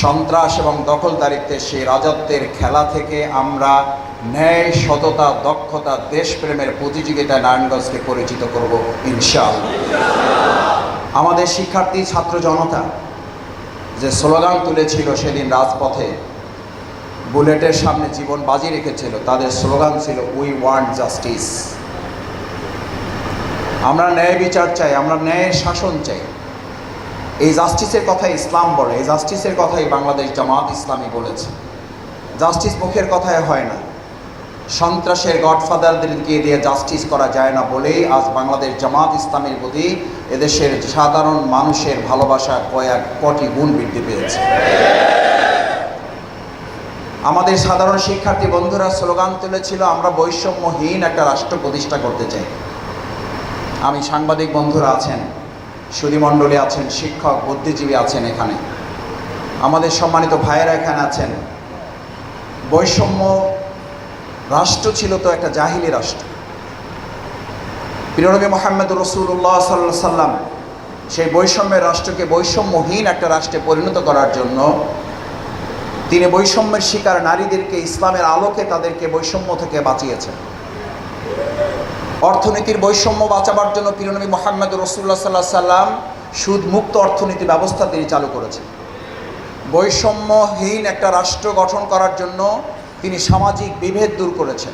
সন্ত্রাস এবং দখলদারিত্বের সেই রাজত্বের খেলা থেকে আমরা ন্যায়, সততা, দক্ষতা, দেশপ্রেমের প্রতিযোগিতায় নারায়ণগঞ্জকে পরিচিত করব ইনশাআল্লাহ। আমাদের শিক্ষার্থী ছাত্র জনতা যে স্লোগান তুলেছিল সেদিন রাজপথে, বুলেটের সামনে জীবন বাজি রেখেছিল, তাদের স্লোগান ছিল উই ওয়ান্ট জাস্টিস। আমরা ন্যায় বিচার চাই, আমরা ন্যায়ের শাসন চাই। এই জাস্টিসের কথাই ইসলাম বলে, এই জাস্টিসের কথাই বাংলাদেশ জামাত ইসলামী বলেছে। জাস্টিস মুখের কথায় হয় না, সন্ত্রাসের গডফাদারদেরকে দিয়ে জাস্টিস করা যায় না বলেই আজ বাংলাদেশ জামাত ইসলামীর প্রতি এদেশের সাধারণ মানুষের ভালোবাসা কয়েক কোটি গুণ বৃদ্ধি পেয়েছে। আমাদের সাধারণ শিক্ষার্থী বন্ধুরা স্লোগান তুলেছিল আমরা বৈষম্যহীন একটা রাষ্ট্র প্রতিষ্ঠা করতে চাই। আমি সাংবাদিক বন্ধুরা আছেন, সুধীমণ্ডলী আছেন, শিক্ষক বুদ্ধিজীবী আছেন, এখানে আমাদের সম্মানিত ভাইয়েরা এখানে আছেন। বৈষম্য রাষ্ট্র ছিল তো একটা জাহিলি রাষ্ট্র। প্রিয় নবী মুহাম্মদ রাসূলুল্লাহ সাল্লাল্লাহু আলাইহি সাল্লাম সেই বৈষম্যের রাষ্ট্রকে বৈষম্যহীন একটা রাষ্ট্রে পরিণত করার জন্য তিনি বৈষম্যের শিকার নারীদেরকে ইসলামের আলোকে তাদেরকে বৈষম্য থেকে বাঁচিয়েছেন। অর্থনীতির বৈষম্য বাঁচাবার জন্য প্রিয় নবী মুহাম্মদ রাসূলুল্লাহ সাল্লাল্লাহু আলাইহি সাল্লাম সুদমুক্ত অর্থনীতি ব্যবস্থা তিনি চালু করেছেন। বৈষম্যহীন একটা রাষ্ট্র গঠন করার জন্য তিনি সামাজিক বিভেদ দূর করেছেন।